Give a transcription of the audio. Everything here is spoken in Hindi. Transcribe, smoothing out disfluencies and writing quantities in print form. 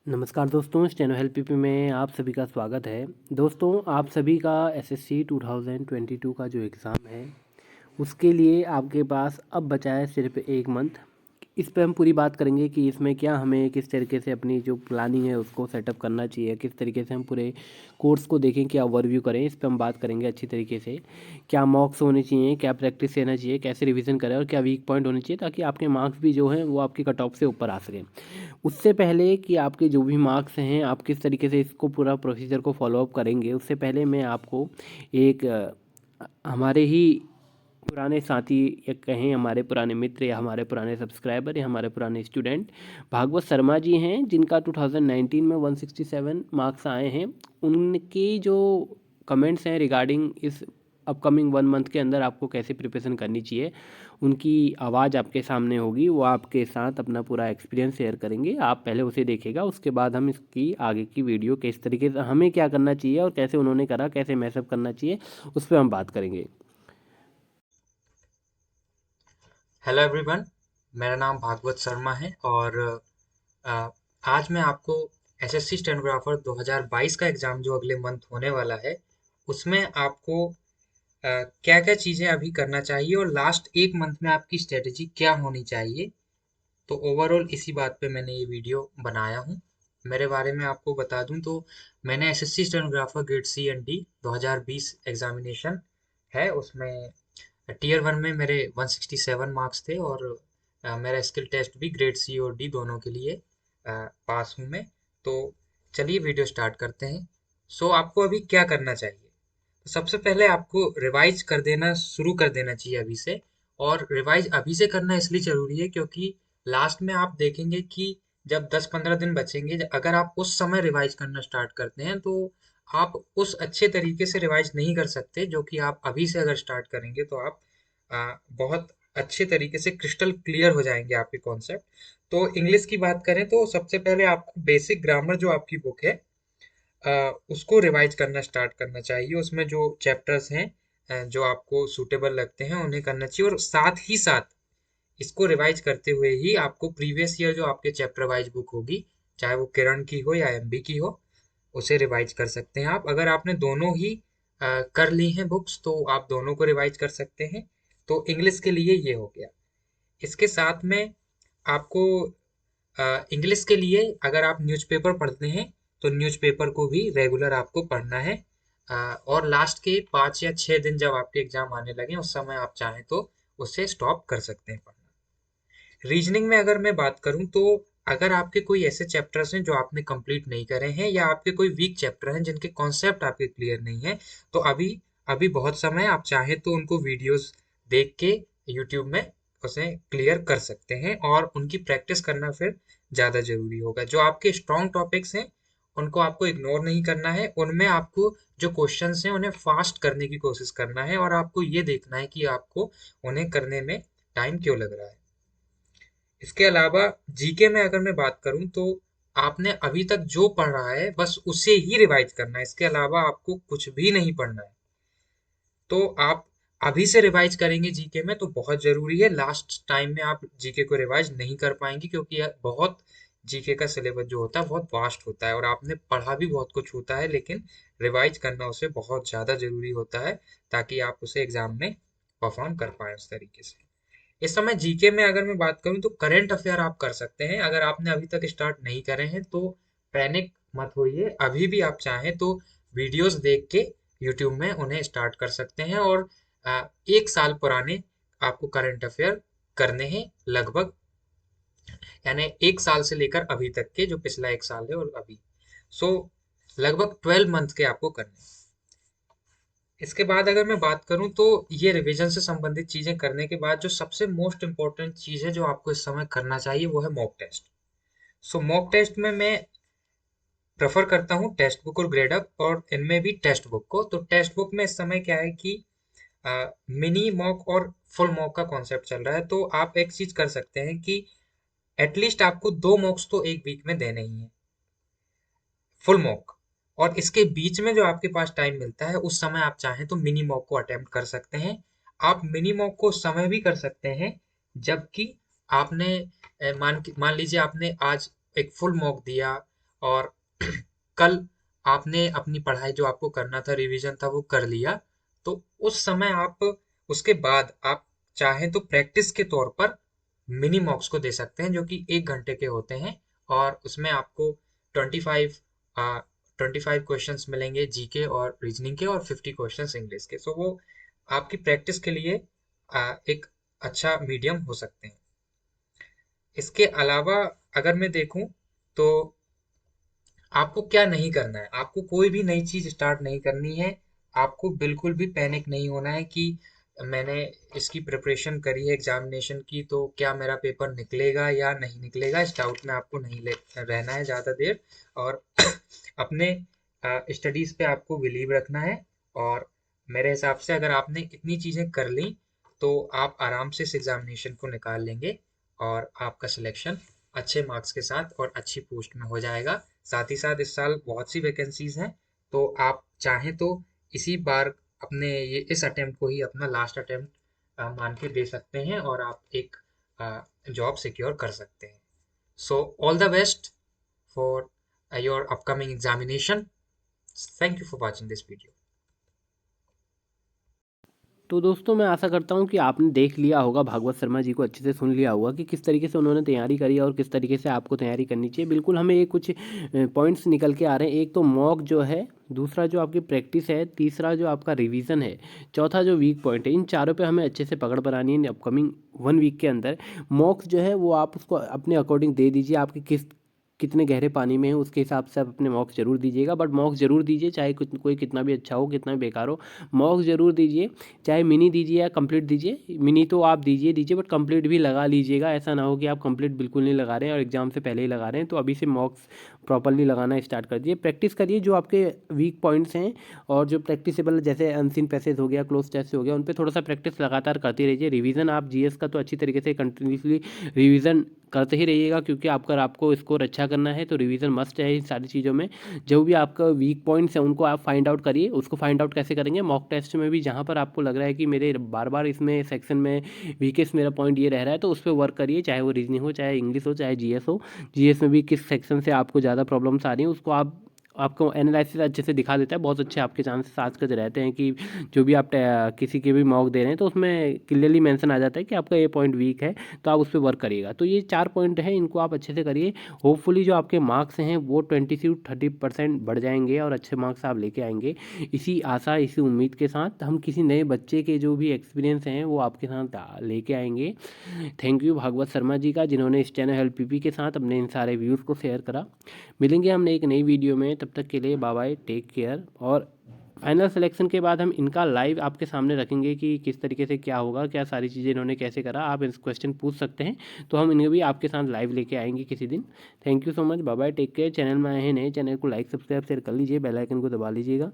नमस्कार दोस्तों, स्टेनो हेल्प पीपी में आप सभी का स्वागत है। दोस्तों, आप सभी का एसएससी 2022 का जो एग्ज़ाम है, उसके लिए आपके पास अब बचा है सिर्फ 1 मंथ। इस पे हम पूरी बात करेंगे कि इसमें क्या हमें किस तरीके से अपनी जो प्लानिंग है उसको सेटअप करना चाहिए, किस तरीके से हम पूरे कोर्स को देखें, क्या ओवरव्यू करें। इस पे हम बात करेंगे अच्छी तरीके से। क्या मॉक्स होने चाहिए, क्या प्रैक्टिस लेना चाहिए, कैसे रिवीजन करें और क्या वीक पॉइंट होने चाहिए, ताकि आपके मार्क्स भी जो हैं वो आपकी कट ऑफ से ऊपर आ सकें। उससे पहले कि आपके जो भी मार्क्स हैं, आप किस तरीके से इसको पूरा प्रोसीजर को फॉलो अप करेंगे, उससे पहले मैं आपको एक हमारे ही पुराने साथी या कहें हमारे पुराने मित्र या हमारे पुराने सब्सक्राइबर या हमारे पुराने स्टूडेंट भागवत शर्मा जी हैं, जिनका 2019 में 167 मार्क्स आए हैं। उनकी जो कमेंट्स हैं रिगार्डिंग इस अपकमिंग 1 मंथ के अंदर आपको कैसे प्रिपरेशन करनी चाहिए, उनकी आवाज़ आपके सामने होगी। वो आपके साथ अपना पूरा एक्सपीरियंस शेयर करेंगे। आप पहले उसे देखिएगा, उसके बाद हम इसकी आगे की वीडियो किस तरीके से हमें क्या करना चाहिए और कैसे उन्होंने करा, कैसे मैसअप करना चाहिए, उस पर हम बात करेंगे। Hello everyone. मेरा नाम भागवत शर्मा है और अ, आज मैं आपको एसएससी स्टेनोग्राफर 2022 का एग्ज़ाम जो अगले मंथ होने वाला है उसमें आपको क्या क्या चीज़ें अभी करना चाहिए और लास्ट 1 मंथ में आपकी स्ट्रेटेजी क्या होनी चाहिए। तो ओवरऑल इसी बात पे मैंने ये वीडियो बनाया हूँ। मेरे बारे में आपको बता दूं तो मैंने SSC stenographer grade C and D 2020 examination है उसमें टीयर वन में मेरे 167 मार्क्स थे और मेरा स्किल टेस्ट भी ग्रेड सी और डी दोनों के लिए पास हूँ मैं। तो चलिए वीडियो स्टार्ट करते हैं। सो आपको अभी क्या करना चाहिए? तो सबसे पहले आपको रिवाइज कर देना शुरू कर देना चाहिए अभी से। और रिवाइज अभी से करना इसलिए जरूरी है क्योंकि लास्ट में आप देखेंगे कि जब 10-15 दिन बचेंगे, अगर आप उस समय रिवाइज करना स्टार्ट करते हैं तो आप उस अच्छे तरीके से रिवाइज नहीं कर सकते जो कि आप अभी से अगर स्टार्ट करेंगे तो आप बहुत अच्छे तरीके से क्रिस्टल क्लियर हो जाएंगे आपके कॉन्सेप्ट। तो इंग्लिश की बात करें तो सबसे पहले आपको बेसिक ग्रामर जो आपकी बुक है उसको रिवाइज करना स्टार्ट करना चाहिए। उसमें जो चैप्टर्स हैं जो आपको सूटेबल लगते हैं उन्हें करना चाहिए और साथ ही साथ इसको रिवाइज करते हुए ही आपको प्रीवियस ईयर जो आपके चैप्टर वाइज बुक होगी, चाहे वो किरण की हो या एमबी की हो, उसे रिवाइज कर सकते हैं आप। अगर आपने दोनों ही कर ली हैं बुक्स तो आप दोनों को रिवाइज कर सकते हैं। तो इंग्लिश के लिए ये हो गया। इसके साथ में आपको इंग्लिश के लिए अगर आप न्यूज़पेपर पढ़ते हैं तो न्यूज़पेपर को भी रेगुलर आपको पढ़ना है। और लास्ट के 5 या 6 दिन जब आपके एग्जाम आने लगे उस समय आप चाहें तो उसे स्टॉप कर सकते हैं पढ़ना। रीजनिंग में अगर मैं बात करूं तो अगर आपके कोई ऐसे चैप्टर्स हैं जो आपने कंप्लीट नहीं करे हैं या आपके कोई वीक चैप्टर हैं जिनके कॉन्सेप्ट आपके क्लियर नहीं है, तो अभी अभी बहुत समय आप चाहें तो उनको वीडियोस देख के यूट्यूब में उसे क्लियर कर सकते हैं और उनकी प्रैक्टिस करना फिर ज़्यादा जरूरी होगा। जो आपके स्ट्रॉन्ग टॉपिक्स हैं उनको आपको इग्नोर नहीं करना है। उनमें आपको जो क्वेश्चंस हैं उन्हें फास्ट करने की कोशिश करना है और आपको ये देखना है कि आपको उन्हें करने में टाइम क्यों लग रहा है। इसके अलावा जीके में अगर मैं बात करूं तो आपने अभी तक जो पढ़ रहा है बस उसे ही रिवाइज करना है। इसके अलावा आपको कुछ भी नहीं पढ़ना है। तो आप अभी से रिवाइज करेंगे जीके में तो बहुत जरूरी है। लास्ट टाइम में आप जीके को रिवाइज नहीं कर पाएंगे क्योंकि यह बहुत जीके का सिलेबस जो होता है बहुत वास्ट होता है और आपने पढ़ा भी बहुत कुछ होता है, लेकिन रिवाइज करना उसे बहुत ज्यादा जरूरी होता है ताकि आप उसे एग्जाम में परफॉर्म कर पाए उस तरीके से। इस समय जीके में अगर मैं बात करूं तो करंट अफेयर आप कर सकते हैं। अगर आपने अभी तक स्टार्ट नहीं करे हैं तो पैनिक मत होइए, अभी भी आप चाहें तो वीडियोस देख के यूट्यूब में उन्हें स्टार्ट कर सकते हैं और 1 साल पुराने आपको करंट अफेयर करने हैं लगभग, यानी 1 साल से लेकर अभी तक के जो पिछला 1 साल है और अभी, सो लगभग 12 मंथ के आपको करने हैं। इसके बाद अगर मैं बात करूं तो ये रिवीजन से संबंधित चीजें करने के बाद जो सबसे मोस्ट इम्पोर्टेंट चीज है जो आपको इस समय करना चाहिए वो है मॉक टेस्ट। सो मॉक टेस्ट में मैं प्रेफर करता हूँ टेक्स्ट बुक और ग्रेड अप और इनमें भी टेक्स्ट बुक को। तो टेक्स्ट बुक में इस समय क्या है कि मिनी मॉक और फुल मॉक का कॉन्सेप्ट चल रहा है। तो आप एक चीज कर सकते हैं कि एटलीस्ट आपको 2 मॉक्स तो एक वीक में देने ही है, फुल मॉक। और इसके बीच में जो आपके पास टाइम मिलता है उस समय आप चाहें तो मिनी मॉक को अटेम्प्ट कर सकते हैं। आप मिनी मॉक को उस समय भी कर सकते हैं जबकि आपने मान मान लीजिए आपने आज एक फुल मॉक दिया और कल आपने अपनी पढ़ाई जो आपको करना था, रिवीजन था, वो कर लिया, तो उस समय आप उसके बाद आप चाहें तो प्रैक्टिस के तौर पर मिनी मॉक्स को दे सकते हैं, जो कि 1 घंटे के होते हैं। और उसमें आपको 25 क्वेश्चंस मिलेंगे जीके और रीजनिंग के, और 50 क्वेश्चंस इंग्लिश के। सो वो आपकी प्रैक्टिस के लिए एक अच्छा मीडियम हो सकते हैं। इसके अलावा अगर मैं देखूं तो आपको क्या नहीं करना है, आपको कोई भी नई चीज स्टार्ट नहीं करनी है। आपको बिल्कुल भी पैनिक नहीं होना है कि मैंने इसकी प्रिपरेशन करी है एग्जामिनेशन की, तो क्या मेरा पेपर निकलेगा या नहीं निकलेगा, इस डाउट में आपको नहीं रहना है ज़्यादा देर। और अपने स्टडीज पे आपको बिलीव रखना है। और मेरे हिसाब से अगर आपने इतनी चीज़ें कर ली तो आप आराम से इस एग्जामिनेशन को निकाल लेंगे, और आपका सिलेक्शन अच्छे मार्क्स के साथ और अच्छी पोस्ट में हो जाएगा। साथ ही साथ इस साल बहुत सी वैकेंसीज हैं, तो आप चाहें तो इसी बार अपने ये इस अटेम्प्ट को ही अपना लास्ट अटेम्प्ट मान के दे सकते हैं, और आप एक जॉब सिक्योर कर सकते हैं। So all the best for your upcoming examination. Thank you for watching this video. तो दोस्तों मैं आशा करता हूँ कि आपने देख लिया होगा, भागवत शर्मा जी को अच्छे से सुन लिया होगा कि किस तरीके से उन्होंने तैयारी करी है और किस तरीके से आपको तैयारी करनी चाहिए। बिल्कुल हमें ये कुछ पॉइंट्स निकल के आ रहे हैं। एक तो मॉक जो है, दूसरा जो आपकी प्रैक्टिस है, तीसरा जो आपका रिवीजन है, चौथा जो वीक पॉइंट है, इन चारों पे हमें अच्छे से पकड़ बनानी है अपकमिंग 1 वीक के अंदर। मॉक्स जो है वो आप उसको अपने अकॉर्डिंग दे दीजिए, आपके कितने गहरे पानी में है उसके हिसाब से आप अपने मॉक्स जरूर दीजिएगा। बट मॉक्स जरूर दीजिए, चाहे कोई कितना भी अच्छा हो कितना भी बेकार हो, मॉक्स जरूर दीजिए। चाहे मिनी दीजिए या कंप्लीट दीजिए, मिनी तो आप दीजिए दीजिए बट कंप्लीट भी लगा लीजिएगा। ऐसा ना हो कि आप कंप्लीट बिल्कुल नहीं लगा रहे हैं और एग्जाम से पहले ही लगा रहे हैं। तो अभी से मॉक्स प्रॉपरली लगाना स्टार्ट कर दिए, प्रैक्टिस करिए जो आपके वीक पॉइंट्स हैं और जो प्रैक्टिसेबल जैसे अनसीन पैसेज हो गया, क्लोज टेस्ट हो गया, उन पर थोड़ा सा प्रैक्टिस लगातार करते रहिए। रिवीजन आप जीएस का तो अच्छी तरीके से कंटिन्यूसली रिवीजन करते ही रहिएगा, क्योंकि आपको स्कोर अच्छा करना है तो रिवीजन मस्ट है इन सारी चीज़ों में। जो भी आपका वीक पॉइंट्स हैं उनको आप फाइंड आउट करिए। उसको फाइंड आउट कैसे करेंगे, मॉक टेस्ट में भी जहाँ पर आपको लग रहा है कि मेरे बार बार इसमें सेक्शन में वीकेस्ट मेरा पॉइंट ये रह रहा है, तो उस पर वर्क करिए। चाहे वो रीजनिंग हो, चाहे इंग्लिश हो, चाहे जीएस हो। जीएस में भी किस सेक्शन से आपको ज़्यादा प्रॉब्लम्स आ रही हैं उसको आपको एनालिसिस अच्छे से दिखा देता है। बहुत अच्छे आपके चांसेस आजकल रहते हैं कि जो भी आप किसी के भी मॉक दे रहे हैं तो उसमें क्लियरली मेंशन आ जाता है कि आपका ये पॉइंट वीक है, तो आप उस पर वर्क करिएगा। तो ये 4 पॉइंट हैं, इनको आप अच्छे से करिए। होपफुली जो आपके मार्क्स हैं वो 20 से 30% बढ़ जाएंगे और अच्छे मार्क्स आप लेके आएंगे। इसी आशा, इसी उम्मीद के साथ हम किसी नए बच्चे के जो भी एक्सपीरियंस हैं वो आपके साथ लेके आएंगे। थैंक यू भागवत शर्मा जी का, जिन्होंने इस चैनल हेल्प पीपी के साथ अपने इन सारे व्यूज़ को शेयर करा। मिलेंगे हमने एक नई वीडियो में, तब तक के लिए बाय बाय, टेक केयर। और फाइनल सिलेक्शन के बाद हम इनका लाइव आपके सामने रखेंगे कि किस तरीके से क्या होगा, क्या सारी चीज़ें इन्होंने कैसे करा। आप इस क्वेश्चन पूछ सकते हैं, तो हम इन्हें भी आपके साथ लाइव लेके आएंगे किसी दिन। Thank you so much, bye bye, take care. Channel में आए हैं नए, चैनल को लाइक सब्सक्राइब शेयर कर लीजिए, बेल आइकन को दबा लीजिएगा।